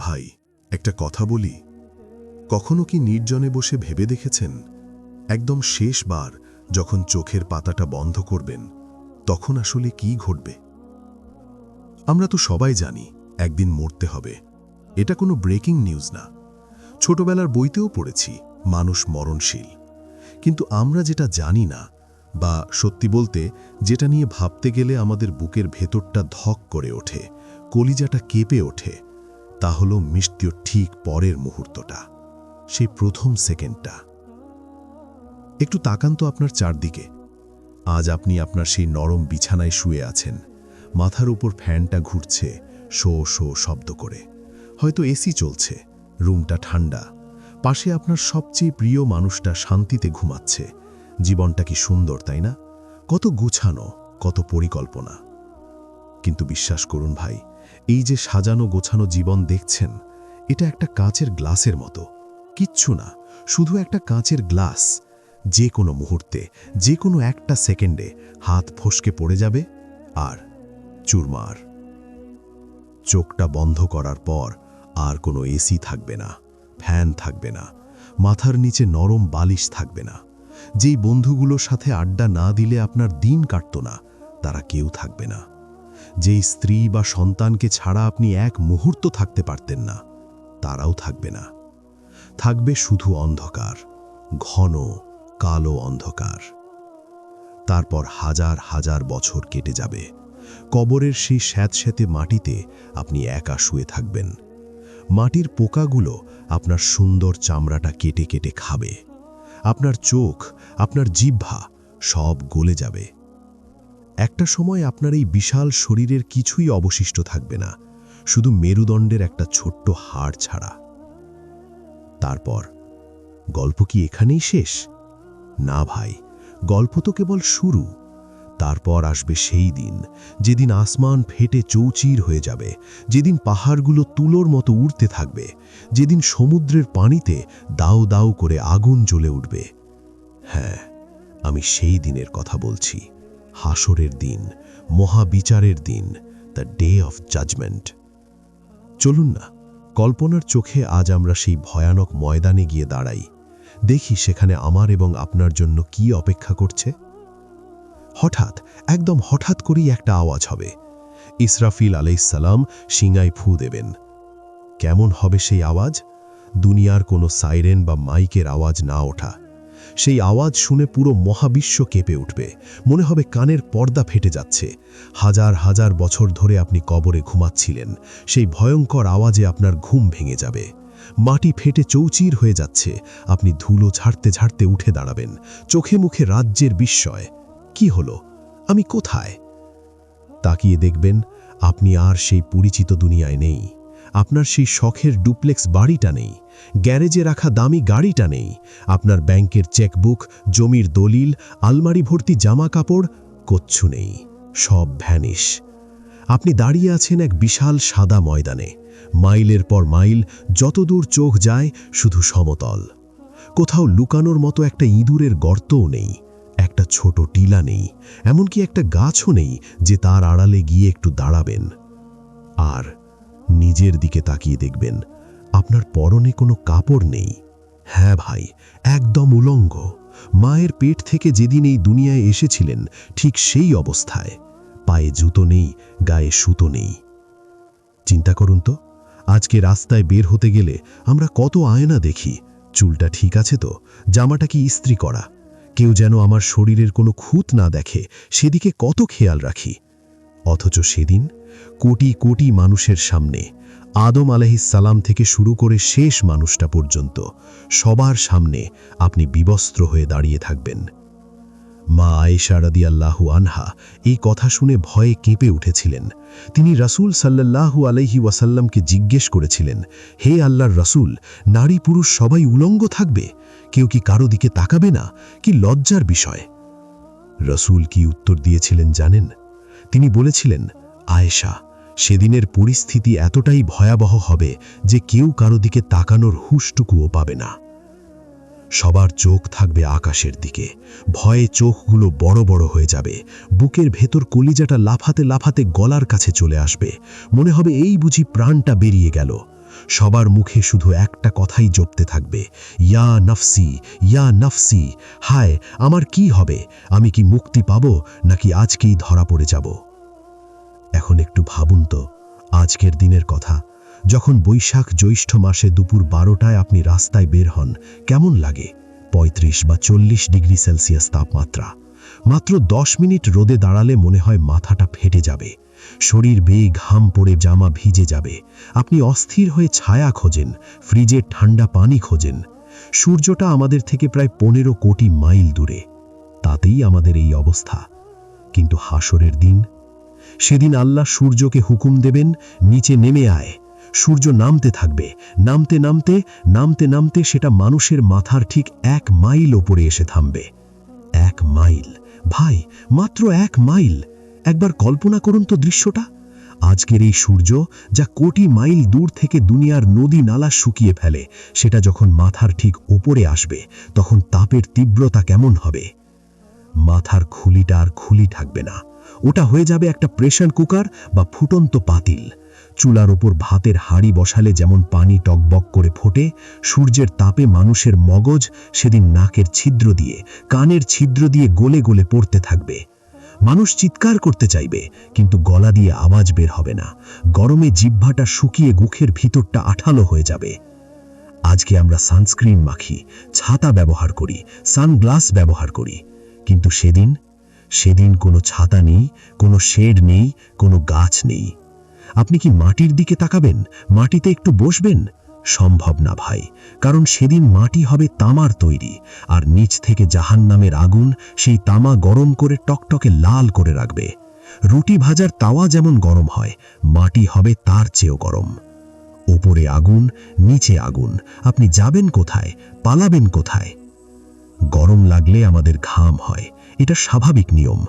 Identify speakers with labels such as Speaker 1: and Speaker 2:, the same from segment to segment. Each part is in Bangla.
Speaker 1: ভাই, একটা কথা বলি, কখনো কি নির্জনে বসে ভেবে দেখেছেন একদম শেষবার যখন চোখের পাতাটা বন্ধ করবেন তখন আসলে কি ঘটবে? আমরা তো সবাই জানি একদিন মরতে হবে, এটা কোনো ব্রেকিং নিউজ না। ছোটবেলার বইতেও পড়েছি মানুষ মরণশীল, কিন্তু আমরা যেটা জানি না, বা সত্যি বলতে যেটা নিয়ে ভাবতে গেলে আমাদের বুকের ভেতরটা ধক করে ওঠে, কলিজাটা কেঁপে ওঠে, তা হলো মৃত্যুর ঠিক পরের মুহূর্তটা, সেই প্রথম সেকেন্ডটা। একটু তাকান তো আপনার চারদিকে। আজ আপনি আপনার সেই নরম বিছানায় শুয়ে আছেন, মাথার উপর ফ্যানটা ঘুরছে শো শো শব্দ করে, হয়তো এসি চলছে, রুমটা ঠান্ডা, পাশে আপনার সবচেয়ে প্রিয় মানুষটা শান্তিতে ঘুমাচ্ছে। জীবনটা কি সুন্দর, তাই না? কত গুছানো, কত পরিকল্পনা। কিন্তু বিশ্বাস করুন ভাই, এই যে সাজানো গোছানো জীবন দেখছেন, এটা একটা কাঁচের গ্লাসের মতো, কিচ্ছু না, শুধু একটা কাঁচের গ্লাস। যে কোনো মুহূর্তে, যে কোনো একটা সেকেন্ডে হাত ফসকে পড়ে যাবে আর চুরমার। চোখটা বন্ধ করার পর আর কোনো এসি থাকবে না, ফ্যান থাকবে না, মাথার নিচে নরম বালিশ থাকবে না। যেই বন্ধুগুলোর সাথে আড্ডা না দিলে আপনার দিন কাটত না, তারা কেউ থাকবে না। যেই স্ত্রী বা সন্তানকে ছাড়া আপনি এক মুহূর্ত থাকতে পারতেন না, তারাও থাকবে না। থাকবে শুধু অন্ধকার, ঘন কালো অন্ধকার। তারপর হাজার হাজার বছর কেটে যাবে। কবরের সেই স্যাঁতস্যাঁতে মাটিতে আপনি একা শুয়ে থাকবেন। মাটির পোকাগুলো আপনার সুন্দর চামড়াটা কেটে কেটে খাবে। আপনার চোখ, আপনার জিহ্বা সব গলে যাবে। একটা সময় আপনার এই বিশাল শরীরের কিছুই অবশিষ্ট থাকবে না, শুধু মেরুদণ্ডের একটা ছোট্ট হাড় ছাড়া। তারপর গল্প কি এখানেই শেষ? না ভাই, গল্প তো কেবল শুরু। তারপর আসবে সেই দিন, যেদিন আসমান ফেটে চৌচির হয়ে যাবে, যেদিন পাহাড়গুলো তুলোর মতো উড়তে থাকবে, যেদিন সমুদ্রের পানিতে দাউ দাউ করে আগুন জ্বলে উঠবে। হ্যাঁ, আমি সেই দিনের কথা বলছি, হাসরের দিন, মহাবিচারের দিন, দ্য ডে অফ জাজমেন্ট। চলুন না, কল্পনার চোখে আজ আমরা সেই ভয়ানক ময়দানে গিয়ে দাঁড়াই, দেখি সেখানে আমার এবং আপনার জন্য কি অপেক্ষা করছে। হঠাৎ, একদম হঠাৎ করেই একটা আওয়াজ হবে। ইসরাফিল আলাইহিসসালাম শিঙায় ফু দেবেন। কেমন হবে সেই আওয়াজ? দুনিয়ার কোনো সাইরেন বা মাইকের আওয়াজ না ওঠা। সেই আওয়াজ শুনে পুরো মহাবিশ্ব কেঁপে উঠবে, মনে হবে কানের পর্দা ফেটে যাচ্ছে। হাজার হাজার বছর ধরে আপনি কবরে ঘুমাচ্ছিলেন, সেই ভয়ঙ্কর আওয়াজে আপনার ঘুম ভেঙে যাবে। মাটি ফেটে চৌচির হয়ে যাচ্ছে, আপনি ধুলো ঝাড়তে ঝাড়তে উঠে দাঁড়াবেন, চোখে মুখে রাজ্যের বিস্ময়। কি হলো? আমি কোথায়? তাকিয়ে দেখবেন আপনি আর সেই পরিচিত দুনিয়ায় নেই। আপনার সেই শখের ডুপ্লেক্স বাড়িটা নেই, গ্যারেজে রাখা দামি গাড়িটা নেই, আপনার ব্যাংকের চেকবুক, জমির দলিল, আলমারি ভর্তি জামা কাপড়, কিচ্ছু নেই, সব ভ্যানিশ। আপনি দাঁড়িয়ে আছেন এক বিশাল সাদা ময়দানে, মাইলের পর মাইল, যতদূর চোখ যায় শুধু সমতল। কোথাও লুকানোর মতো একটা ইঁদুরের গর্তও নেই, একটা ছোট টিলা নেই, এমনকি একটা গাছও নেই যে তার আড়ালে গিয়ে একটু দাঁড়াবেন। আর নিজের দিকে তাকিয়ে দেখবেন আপনার পরনে কোনো কাপড় নেই। হ্যাঁ ভাই, একদম উলঙ্গ, মায়ের পেট থেকে যেদিন এই দুনিয়ায় এসেছিলেন ঠিক সেই অবস্থায়। পায়ে জুতো নেই, গায়ে সুতো নেই। চিন্তা করুন তো, আজকে রাস্তায় বের হতে গেলে আমরা কত আয়না দেখি। চুলটা ঠিক আছে তো? জামাটা কি ইস্ত্রি করা? কেউ যেন আমার শরীরের কোনো খুঁত না দেখে, সেদিকে কত খেয়াল রাখি। অথচ সেদিন কোটি কোটি মানুষের সামনে, আদম আলাইহিসসালাম থেকে শুরু করে শেষ মানুষটা পর্যন্ত, সবার সামনে আপনি বিবস্ত্র হয়ে দাঁড়িয়ে থাকবেন। মা আয়েশা রাদিয়াল্লাহু আনহা এই কথা শুনে ভয়ে কেঁপে উঠেছিলেন। তিনি রাসূল সাল্লাল্লাহু আলাইহি ওয়াসাল্লামকে জিজ্ঞেস করেছিলেন, হে আল্লাহর রাসূল, নারী পুরুষ সবাই উলঙ্গ থাকবে? কেউ কি কারো দিকে তাকাবে না? কি লজ্জার বিষয়! রাসূল কি উত্তর দিয়েছিলেন জানেন? তিনি বলেছিলেন, আয়েশা, সেদিনের পরিস্থিতি এতটাই ভয়াবহ হবে যে কেউ কারো দিকে তাকানোর হুঁশটুকুও পাবে না। সবার চোখ থাকবে আকাশের দিকে, ভয়ে চোখগুলো বড় বড় হয়ে যাবে, বুকের ভেতর কলিজাটা লাফাতে লাফাতে গলার কাছে চলে আসবে, মনে হবে এই বুঝি প্রাণটা বেরিয়ে গেল।
Speaker 2: সবার মুখে শুধু একটা কথাই জপতে থাকবে, ইয়া নফসি, ইয়া নফসি। হায়, আমার কি হবে? আমি কি মুক্তি পাব, নাকি আজকেই ধরা পড়ে যাব? এখন একটু ভাবুন তো, আজকের দিনের কথা। যখন বৈশাখ জ্যৈষ্ঠ মাসে দুপুর 12টায় আপনি রাস্তায় বের হন, কেমন লাগে? 35 বা 40 ডিগ্রি সেলসিয়াস তাপমাত্রা। মাত্র 10 মিনিট রোদে দাঁড়ালে মনে হয় মাথাটা ফেটে যাবে, শরীর বেয়ে ঘাম পড়ে জামা ভিজে যাবে। আপনি অস্থির হয়ে ছায়া খোঁজেন, ফ্রিজের ঠান্ডা পানি খোঁজেন। সূর্যটা আমাদের থেকে প্রায় 15 কোটি মাইল দূরে, তাতেই আমাদের এই অবস্থা। কিন্তু হাসরের দিন, সেদিন আল্লাহ সূর্যকে হুকুম দেবেন, নিচে নেমে আয়। সূর্য নামতে থাকবে, নামতে নামতে নামতে নামতে সেটা মানুষের মাথার ঠিক 1 মাইল ওপরে এসে থামবে। 1 মাইল, ভাই, মাত্র 1 মাইল। একবার কল্পনা করুন তো দৃশ্যটা। আজকের এই সূর্য, যা কোটি মাইল দূর থেকে দুনিয়ার নদী নালা শুকিয়ে ফেলে, সেটা যখন মাথার ঠিক ওপরে আসবে, তখন তাপের তীব্রতা কেমন হবে? মাথার খুলিটা আর খুলি থাকবে না, ওটা হয়ে যাবে একটা প্রেসার কুকার বা ফুটন্ত পাতিল। চুলার ওপর ভাতের হাঁড়ি বসালে যেমন পানি টকবক করে ফোটে, সূর্যের তাপে মানুষের মগজ সেদিন নাকের ছিদ্র দিয়ে, কানের ছিদ্র দিয়ে গলে গলে পড়তে থাকবে। মানুষ চিৎকার করতে চাইবে, কিন্তু গলা দিয়ে আওয়াজ বের হবে না। গরমে জিহ্বাটা শুকিয়ে মুখের ভিতরটা আঠালো হয়ে যাবে। আজকে আমরা সানস্ক্রিন মাখি, ছাতা ব্যবহার করি, সানগ্লাস ব্যবহার করি, কিন্তু সেদিন কোনো ছাতা নেই, কোনো শেড নেই, কোনো গাছ নেই। আপনি কি মাটির দিকে তাকাবেন, মাটিতে একটু বসবেন? সম্ভব না ভাই, কারণ সেদিন মাটি হবে তামার তৈরি, আর নিচ থেকে জাহান্নামের আগুন সেই তামা গরম করে টকটকে লাল করে রাখবে। রুটি ভাজার তাওয়া যেমন গরম হয়, মাটি হবে তার চেয়েও গরম। ওপরে আগুন, নিচে আগুন। আপনি যাবেন কোথায়, পালাবেন কোথায়? গরম লাগলে আমাদের ঘাম হয়, এটা স্বাভাবিক নিয়ম।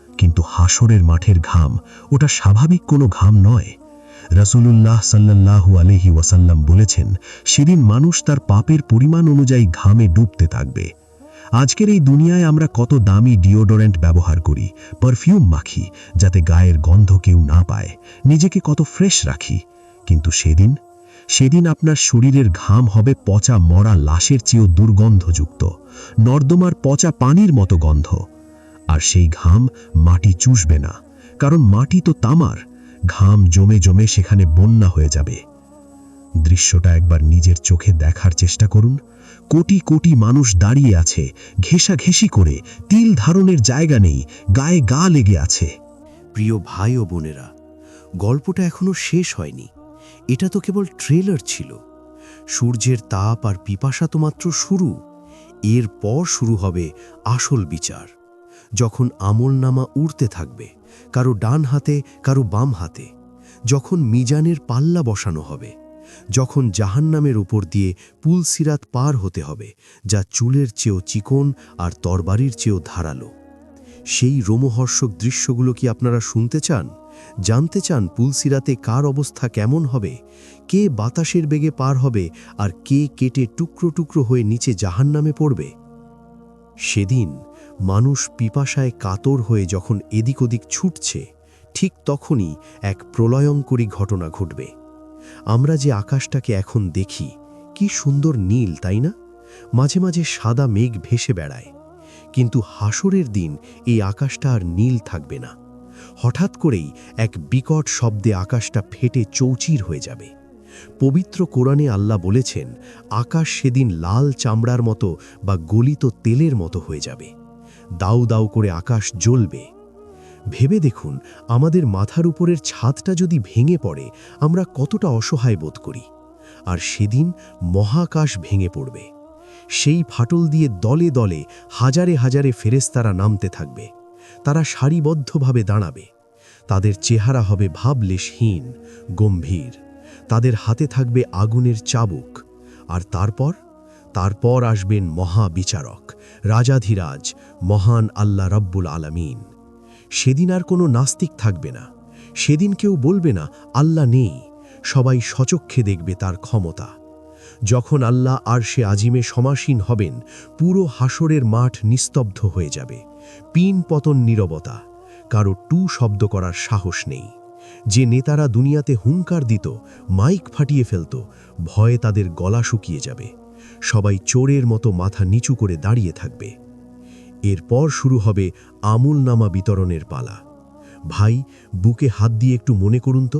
Speaker 2: কিন্তু হাসরের মাঠের ঘাম, ওটা স্বাভাবিক কোনো ঘাম নয়। রাসূলুল্লাহ সাল্লাল্লাহু আলাইহি ওয়াসাল্লাম বলেছেন, সেদিন মানুষ তার পাপের পরিমাণ অনুযায়ী ঘামে ডুবতে থাকবে। আজকের এই দুনিয়ায় আমরা কত দামি ডিওডোরেন্ট ব্যবহার করি, পারফিউম মাখি, যাতে গায়ের গন্ধ কেউ না পায়, নিজেকে কত ফ্রেশ রাখি। কিন্তু সেদিন আপনার শরীরের ঘাম হবে পচা মরা লাশের চেয়েও দুর্গন্ধযুক্ত, নর্দমার পচা পানির মতো গন্ধ। আর সেই ঘাম মাটি চুষবে না, কারণ মাটি তো তামার। ঘাম জমে জমে সেখানে বন্যা হয়ে যাবে। দৃশ্যটা একবার নিজের চোখে দেখার চেষ্টা করুন। কোটি কোটি মানুষ দাঁড়িয়ে আছে, ঘেঁষাঘেঁষি করে, তিল ধারণের জায়গা নেই, গায়ে গা লেগে আছে।
Speaker 3: প্রিয় ভাই ও বোনেরা, গল্পটা এখনো শেষ হয়নি। এটা তো কেবল ট্রেলার ছিল। সূর্যের তাপ আর পিপাসা তো মাত্র শুরু। এরপর শুরু হবে আসল বিচার, যখন আমলনামা উড়তে থাকবে, কারো ডান হাতে, কারো বাম হাতে। যখন মিজানের পাল্লা বসানো হবে, যখন জাহান্নামের উপর দিয়ে পুলসিরাত পার হতে হবে, যা চুলের চেয়েও চিকন আর তরবারির চেয়েও ধারালো। সেই রোমহর্ষক দৃশ্যগুলো কি আপনারা শুনতে চান? জানতে চান পুলসিরাতে কার অবস্থা কেমন হবে? কে বাতাসের বেগে পার হবে, আর কে কেটে টুকরো টুকরো হয়ে নিচে জাহান্নামে পড়বে? সেদিন মানুষ পিপাসায় কাতর হয়ে যখন এদিক ওদিক ছুটছে, ঠিক তখনই এক প্রলয়ঙ্করী ঘটনা ঘটবে। আমরা যে আকাশটাকে এখন দেখি, কি সুন্দর নীল, তাই না? মাঝে মাঝে সাদা মেঘ ভেসে বেড়ায়। কিন্তু হাসরের দিন এই আকাশটা আর নীল থাকবে না। হঠাৎ করেই এক বিকট শব্দে আকাশটা ফেটে চৌচির হয়ে যাবে। পবিত্র কোরআনে আল্লাহ বলেছেন, আকাশ সেদিন লাল চামড়ার মতো বা গলিত তেলের মতো হয়ে যাবে। দাউ দাউ করে আকাশ জ্বলবে। ভেবে দেখুন, আমাদের মাথার উপরের ছাদটা যদি ভেঙে পড়ে, আমরা কতটা অসহায় বোধ করি। আর সেদিন মহাকাশ ভেঙে পড়বে। সেই ফাটল দিয়ে দলে দলে হাজারে হাজারে ফেরেশতারা নামতে থাকবে। তারা সারিবদ্ধভাবে দাঁড়াবে। তাদের চেহারা হবে ভাবলেশহীন, গম্ভীর। তাদের হাতে থাকবে আগুনের চাবুক। আর তারপর আসবেন মহাবিচারক, রাজাধিরাজ, মহান আল্লাহ রব্বুল আলামিন। সেদিন আর কোনো নাস্তিক থাকবে না। সেদিন কেউ বলবে না আল্লাহ নেই। সবাই সচক্ষে দেখবে তার ক্ষমতা। যখন আল্লাহ আরশে আজিমে সমাসীন হবেন, পুরো হাসরের মাঠ নিস্তব্ধ হয়ে যাবে। পিন পতন নীরবতা, কারো টু শব্দ করার সাহস নেই। যে নেতারা দুনিয়াতে হুঙ্কার দিত, মাইক ফাটিয়ে ফেলত, ভয়ে তাদের গলা শুকিয়ে যাবে। সবাই চোরের মতো মাথা নিচু করে দাঁড়িয়ে থাকবে। এরপর শুরু হবে আমলনামা বিতরণের পালা। ভাই, বুকে হাত দিয়ে একটু মনে করুন তো,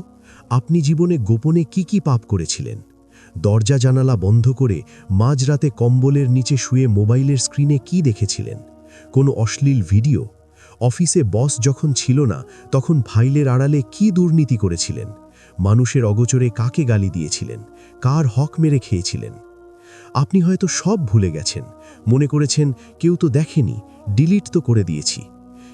Speaker 3: আপনি জীবনে গোপনে কি কি পাপ করেছিলেন? দরজা জানালা বন্ধ করে মাঝরাতে কম্বলের নিচে শুয়ে মোবাইলের স্ক্রিনে কি দেখেছিলেন? কোনো অশ্লীল ভিডিও? অফিসে বস যখন ছিল না তখন ফাইলের আড়ালে কি দুর্নীতি করেছিলেন? মানুষের অগোচরে কাকে গালি দিয়েছিলেন? কার হক মেরে খেয়েছিলেন? আপনি হয়তো সব ভুলে গেছেন, মনে করেছেন কেউ তো দেখেনি, ডিলিট তো করে দিয়েছি।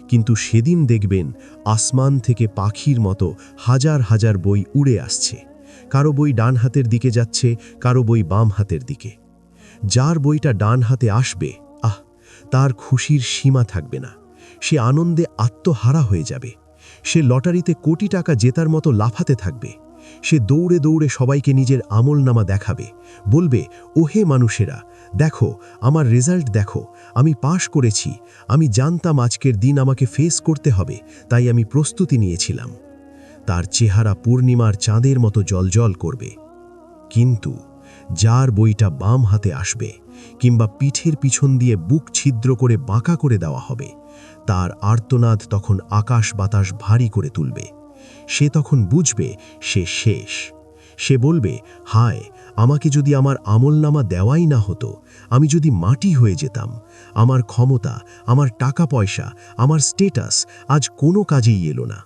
Speaker 3: কিন্তু সেদিন দেখবেন আসমান থেকে পাখির মতো হাজার হাজার বই উড়ে আসছে। কারো বই ডান হাতের দিকে যাচ্ছে, কারো বই বাম হাতের দিকে। যার বইটা ডান হাতে আসবে, তার খুশির সীমা থাকবে না। সে আনন্দে আত্মহারা হয়ে যাবে। সে লটারিতে কোটি টাকা জেতার মতো লাফাতে থাকবে। সে দৌড়ে দৌড়ে সবাইকে নিজের আমলনামা দেখাবে, বলবে, ওহে মানুষেরা, দেখো আমার রেজাল্ট দেখো, আমি পাশ করেছি। আমি জানতাম আজকের দিন আমাকে ফেস করতে হবে, তাই আমি প্রস্তুতি নিয়েছিলাম। তার চেহারা পূর্ণিমার চাঁদের মতো জ্বলজ্বল করবে। কিন্তু যার বইটা বাম হাতে আসবে, কিংবা পিঠের পিছন দিয়ে বুক ছিদ্র করে বাঁকা করে দেওয়া হবে, তার আর্তনাদ তখন আকাশ বাতাস ভারী করে তুলবে। সে তখন বুঝবে সে শেষ। সে বলবে, হায়, আমাকে যদি আমার আমলনামা দেওয়াই না হতো, আমি যদি মাটি হয়ে যেতাম, আমার ক্ষমতা, আমার টাকা পয়সা, আমার স্টেটাস আজ কোনো কাজেই এলো না।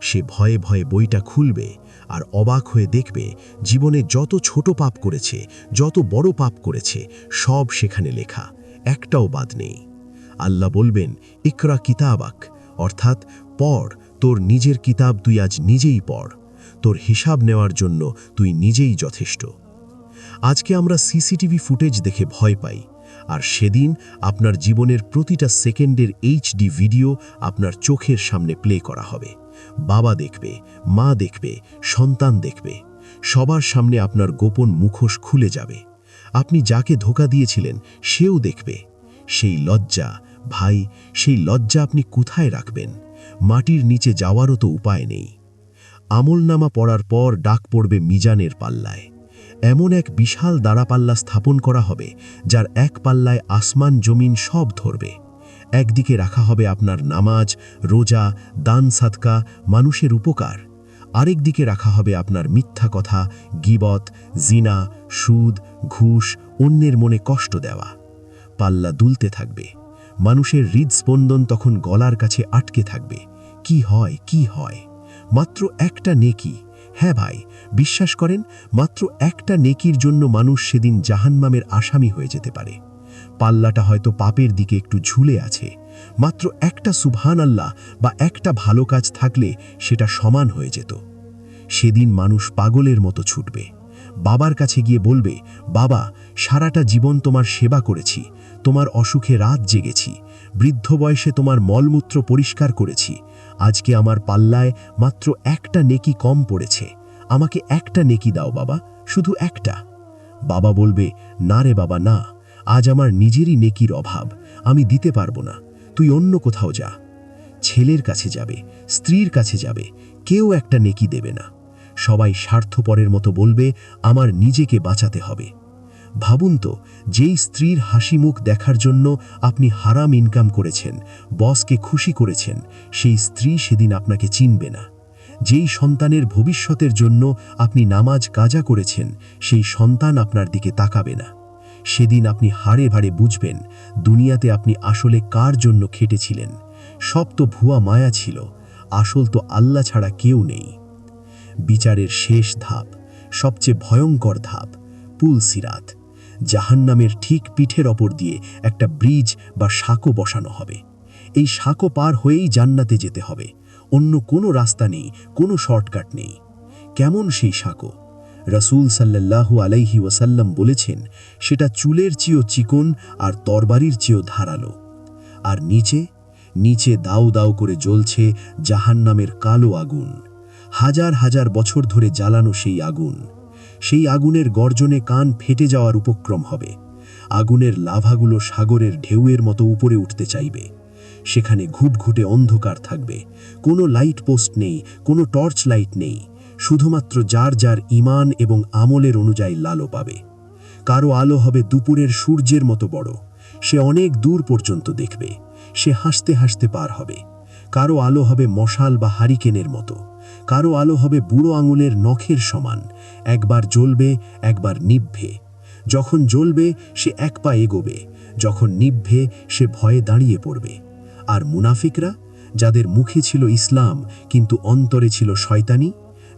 Speaker 3: সে ভয়ে ভয়ে বইটা খুলবে আর অবাক হয়ে দেখবে জীবনে যত ছোট পাপ করেছে, যত বড় পাপ করেছে, সব সেখানে লেখা, একটাও বাদ নেই। আল্লাহ বলবেন, ইকরা কিতাবাক, অর্থাৎ পড়, তোর নিজের কিতাব তুই আজ নিজেই পড়। তোর হিসাব নেওয়ার জন্য তুই নিজেই যথেষ্ট। আজকে আমরা সিসিটিভি ফুটেজ দেখে ভয় পাই, আর সেদিন আপনার জীবনের প্রতিটা সেকেন্ডের এইচডি ভিডিও আপনার চোখের সামনে প্লে করা হবে। বাবা দেখবে, মা দেখবে, সন্তান দেখবে। সবার সামনে আপনার গোপন মুখোশ খুলে যাবে। আপনি যাকে ধোঁকা দিয়েছিলেন সেও দেখবে। সেই লজ্জা, ভাই, সেই লজ্জা আপনি কোথায় রাখবেন? মাটির নিচে যাওয়ারও তো উপায় নেই। আমলনামা পড়ার পর ডাক পড়বে মিজানের পাল্লায়। এমন এক বিশাল দাঁড়াপাল্লা স্থাপন করা হবে, যার এক পাল্লায় আসমান জমিন সব ধরবে। একদিকে রাখা হবে আপনার নামাজ, রোজা, দান সাদকা, মানুষের উপকার। আরেক দিকে রাখা হবে আপনার মিথ্যা কথা, গীবত, জিনা, সুদ, ঘুষ, অন্যের মনে কষ্ট দেওয়া। পাল্লা দুলতে থাকবে। মানুষের হৃদস্পন্দন তখন গলার কাছে আটকে থাকবে। কি হয়, কি হয়? মাত্র একটা নেকি। হ্যাঁ ভাই, বিশ্বাস করেন, মাত্র একটা নেকির জন্য মানুষ সেদিন জাহান্নামের আসামি হয়ে যেতে পারে। পাল্লাটা হয়তো পাপের দিকে একটু ঝুলে আছে। মাত্র একটা সুবহানাল্লাহ বা একটা ভালো কাজ থাকলে সেটা সমান হয়ে যেত। সেদিন মানুষ পাগলের মতো ছুটবে। বাবার কাছে গিয়ে বলবে, বাবা, সারাটা জীবন তোমার সেবা করেছি, তোমার অসুখে রাত জেগেছি, বৃদ্ধ বয়সে তোমার মলমূত্র পরিষ্কার করেছি। আজকে আমার পাল্লায় মাত্র একটা নেকি কম পড়েছে। আমাকে একটা নেকি দাও বাবা, শুধু একটা। বাবা বলবে, না রে বাবা, না, আজ আমার নিজেরই নেকির অভাব, আমি দিতে পারবো না, তুই অন্য কোথাও যা। ছেলের কাছে যাবে, স্ত্রীর কাছে যাবে, কেউ একটা নেকি দেবে না। সবাই স্বার্থপরের মতো বলবে, আমার নিজেকে বাঁচাতে হবে। ভাবুন তো, যেই স্ত্রীর হাসি মুখ দেখার জন্য আপনি হারাম ইনকাম করেছেন, বসকে খুশি করেছেন, সেই স্ত্রী সেদিন আপনাকে চিনবে না। যেই সন্তানের ভবিষ্যতের জন্য আপনি নামাজ কাজা করেছেন, সেই সন্তান আপনার দিকে তাকাবে না। সেদিন আপনি হাড়ে ভাড়ে বুঝবেন দুনিয়াতে আপনি আসলে কার জন্য খেটেছিলেন। সব তো ভুয়া মায়া ছিল, আসল তো আল্লাহ ছাড়া কেউ নেই। বিচারের শেষ ধাপ, সবচেয়ে ভয়ঙ্কর ধাপ, পুলসিরাত। জাহান্নামের ঠিক পিঠের ওপর দিয়ে একটা ব্রিজ বা সাঁকো বসানো হবে। এই সাঁকো পার হয়েই জান্নাতে যেতে হবে। অন্য কোনো রাস্তা নেই, কোনো শর্টকাট নেই। কেমন সেই সাঁকো? রাসূল সাল্লাল্লাহু আলাইহি ওয়াসাল্লাম বলেছেন, সেটা চুলের চেয়েও চিকন আর তরবারির চেয়েও ধারালো। আর নিচে নিচে দাউ দাউ করে জ্বলছে জাহান্নামের কালো আগুন। হাজার হাজার বছর ধরে জ্বালানো সেই আগুন। সেই আগুনের গর্জনে কান ফেটে যাওয়ার উপক্রম হবে। আগুনের লাভাগুলো সাগরের ঢেউয়ের মতো উপরে উঠতে চাইবে।
Speaker 2: সেখানে ঘুটঘুটে অন্ধকার থাকবে, কোনো লাইট পোস্ট নেই, কোনো টর্চ লাইট নেই, শুধুমাত্র যার যার ঈমান এবং আমলের অনুযায়ী আলো পাবে। কারো আলো হবে দুপুরের সূর্যের মতো বড়, সে অনেক দূর পর্যন্ত দেখবে, সে হাসতে হাসতে পার হবে। কারো আলো হবে মশাল বা হারিকেনের মতো, কারো আলো হবে বুড়ো আঙুলের নখের সমান, একবার জ্বলবে, একবার নিভবে। যখন জ্বলবে সে এক পা এগোবে, যখন নিভবে সে ভয়ে দাঁড়িয়ে পড়বে। আর মুনাফিকরা, যাদের মুখে ছিল ইসলাম কিন্তু অন্তরে ছিল শয়তানি,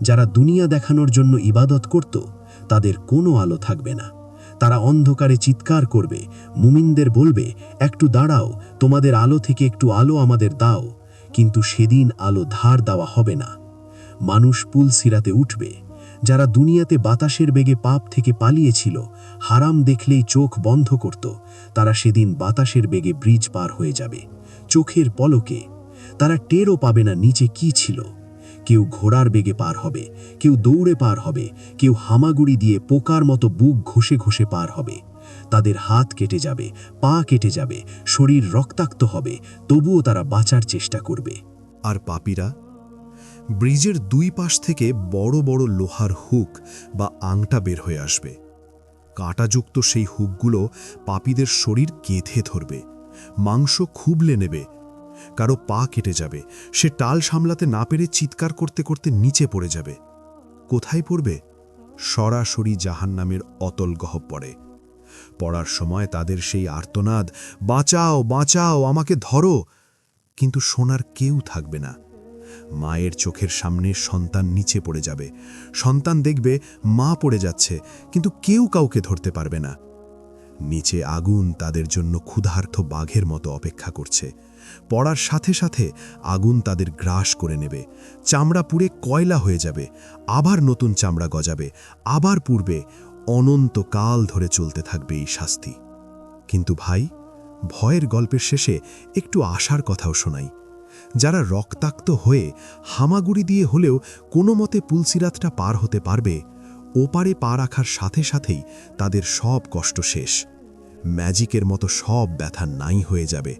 Speaker 2: যারা দুনিয়া দেখানোর জন্য ইবাদত করত, তাদের কোনো আলো থাকবে না। তারা অন্ধকারে চিৎকার করবে, মুমিনদের বলবে, একটু দাঁড়াও, তোমাদের আলো থেকে একটু আলো আমাদের দাও। কিন্তু সেদিন আলো ধার দেওয়া হবে না। মানুষ পুল সিরাতে উঠবে। যারা দুনিয়াতে বাতাসের বেগে পাপ থেকে পালিয়েছিল, হারাম দেখলেই চোখ বন্ধ করত, তারা সেদিন বাতাসের বেগে ব্রিজ পার হয়ে যাবে, চোখের পলকে। তারা টেরও পাবে না নিচে কি ছিল। কেউ ঘোড়ার বেগে পার হবে, কেউ দৌড়ে পার হবে, কেউ হামাগুড়ি দিয়ে পোকার মতো বুক ঘষে ঘষে পার হবে। তাদের হাত কেটে যাবে, পা কেটে যাবে, শরীর রক্তাক্ত হবে, তবুও তারা বাঁচার চেষ্টা করবে।
Speaker 1: আর পাপীরা? ব্রিজের দুই পাশ থেকে বড় বড় লোহার হুক বা আংটা বের হয়ে আসবে। কাঁটাযুক্ত সেই হুকগুলো পাপীদের শরীর গেঁথে ধরবে, মাংস খুবলে নেবে। কারো পা কেটে যাবে, সে টাল সামলাতে না পেরে চিৎকার করতে করতে নিচে পড়ে যাবে। কোথায় পড়বে? সরাসরি জাহান্নামের অতল গহ্বরে। পড়ার সময় তাদের সেই আর্তনাদ, বাঁচাও বাঁচাও, আমাকে ধরো, কিন্তু শোনার কেউ থাকবে না। মায়ের চোখের সামনে সন্তান নিচে পড়ে যাবে, সন্তান দেখবে মা পড়ে যাচ্ছে, কিন্তু কেউ কাউকে ধরতে পারবে না। নিচে আগুন তাদের জন্য ক্ষুধার্ত বাঘের মতো অপেক্ষা করছে। পড়ার সাথে সাথে আগুন তাদের গ্রাস করে নেবে, চামড়া পুড়ে কয়লা হয়ে যাবে, আবার নতুন চামড়া গজাবে, আবার পুড়বে। অনন্তকাল ধরে চলতে থাকবে এই শাস্তি। কিন্তু ভাই, ভয়ের গল্পের শেষে একটু আশার কথাও শোনাই। যারা রক্তাক্ত হয়ে হামাগুড়ি দিয়ে হলেও কোনো মতে পুলসিরাতটা পার হতে পারবে, ওপারে পা রাখার সাথে সাথেই তাদের সব কষ্ট শেষ। ম্যাজিকের মতো সব ব্যথা নাই হয়ে যাবে।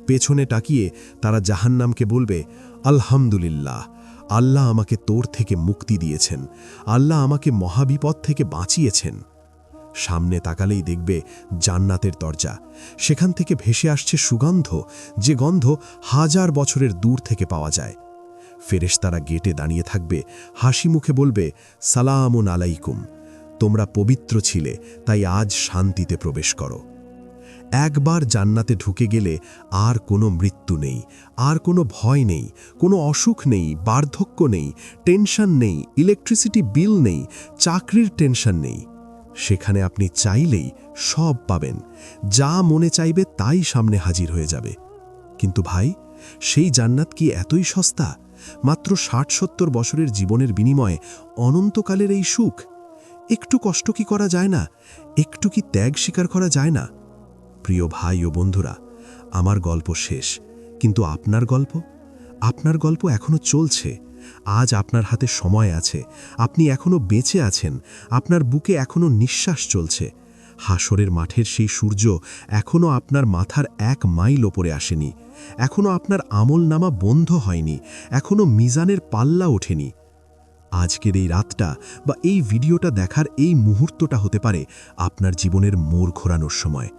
Speaker 1: পেছনে তাকিয়ে তারা জাহান্নামকে বলবে, আলহামদুলিল্লাহ, আল্লাহ আমাকে তোর থেকে মুক্তি দিয়েছেন, আল্লাহ আমাকে মহাবিপদ থেকে বাঁচিয়েছেন। সামনে তাকালেই দেখবে জান্নাতের দরজা, সেখান থেকে ভেসে আসছে সুগন্ধ, যে গন্ধ হাজার বছরের দূর থেকে পাওয়া যায়। ফেরেশতারা গেটে দাঁড়িয়ে থাকবে, হাসি মুখে বলবে, সালামুন আলাইকুম, তোমরা পবিত্র ছিলে, তাই আজ শান্তিতে প্রবেশ করো। একবার জান্নাতে ঢুকে গেলে আর কোনো মৃত্যু নেই, আর কোনো ভয় নেই, কোনো অসুখ নেই, বার্ধক্য নেই, টেনশন নেই, ইলেকট্রিসিটি বিল নেই, চাকরির টেনশন নেই। সেখানে আপনি চাইলেই সব পাবেন, যা মনে চাইবে তাই সামনে হাজির হয়ে যাবে। কিন্তু ভাই, সেই জান্নাত কি এতই সস্তা? মাত্র ৬০-৭০ বছরের জীবনের বিনিময়ে অনন্তকালের এই সুখ? একটু কষ্ট কি করা যায় না? একটু কি ত্যাগ স্বীকার করা যায় না? প্রিয় ভাই ও বন্ধুরা, আমার গল্প শেষ, কিন্তু আপনার গল্প এখনো চলছে। আজ আপনার হাতে সময় আছে, আপনি এখনো বেঁচে আছেন, আপনার বুকে এখনো নিঃশ্বাস চলছে। হাসরের মাঠের সেই সূর্য এখনো আপনার মাথার ১ মাইল ওপরে আসেনি, এখনো আপনার আমলনামা বন্ধ হয়নি, এখনো মিজানের পাল্লা ওঠেনি। আজকের এই রাতটা বা এই ভিডিওটা দেখার এই মুহূর্তটা হতে পারে আপনার জীবনের মোড় ঘোরানোর সময়।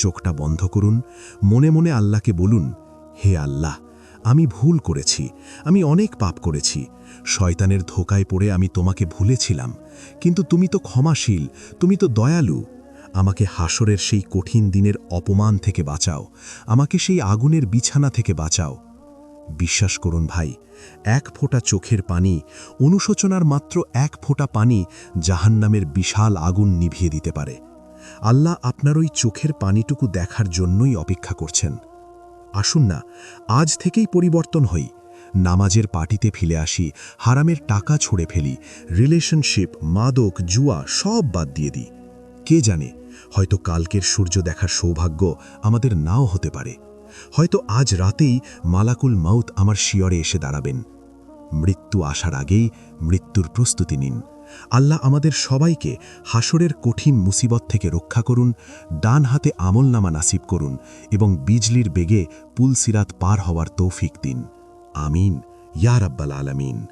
Speaker 1: চোখটা বন্ধ করুন, মনে মনে আল্লাহকে বলুন, হে আল্লাহ, আমি ভুল করেছি, আমি অনেক পাপ করেছি, শয়তানের ধোকায় পড়ে আমি তোমাকে ভুলেছিলাম, কিন্তু তুমি তো ক্ষমাশীল, তুমি তো দয়ালু। আমাকে হাসরের সেই কঠিন দিনের অপমান থেকে বাঁচাও, আমাকে সেই আগুনের বিছানা থেকে বাঁচাও। বিশ্বাস করুন ভাই, ১ ফোঁটা চোখের পানি, অনুশোচনার মাত্র ১ ফোঁটা পানি জাহান্নামের বিশাল আগুন নিভিয়ে দিতে পারে। আল্লাহ আপনার ওই চোখের পানিটুকু দেখার জন্যই অপেক্ষা করছেন। আসুন না, আজ থেকেই পরিবর্তন হই। নামাজের পার্টিতে ফিরে আসি, হারামের টাকা ছুঁড়ে ফেলি, রিলেশনশিপ, মাদক, জুয়া সব বাদ দিয়ে দিই। কে জানে, হয়তো কালকের সূর্য দেখার সৌভাগ্য আমাদের নাও হতে পারে। হয়তো আজ রাতেই মালাকুল মাউত আমার শিয়রে এসে দাঁড়াবেন।
Speaker 2: মৃত্যু আসার আগেই মৃত্যুর প্রস্তুতি নিন। আল্লাহ আমাদের সবাইকে হাসরের কঠিন মুসিবত থেকে রক্ষা করুন, ডান হাতে আমলনামা নাসিব করুন এবং বিজলির বেগে পুলসিরাত পার হওয়ার তৌফিক দিন। আমিন ইয়া রাব্বাল আলামিন।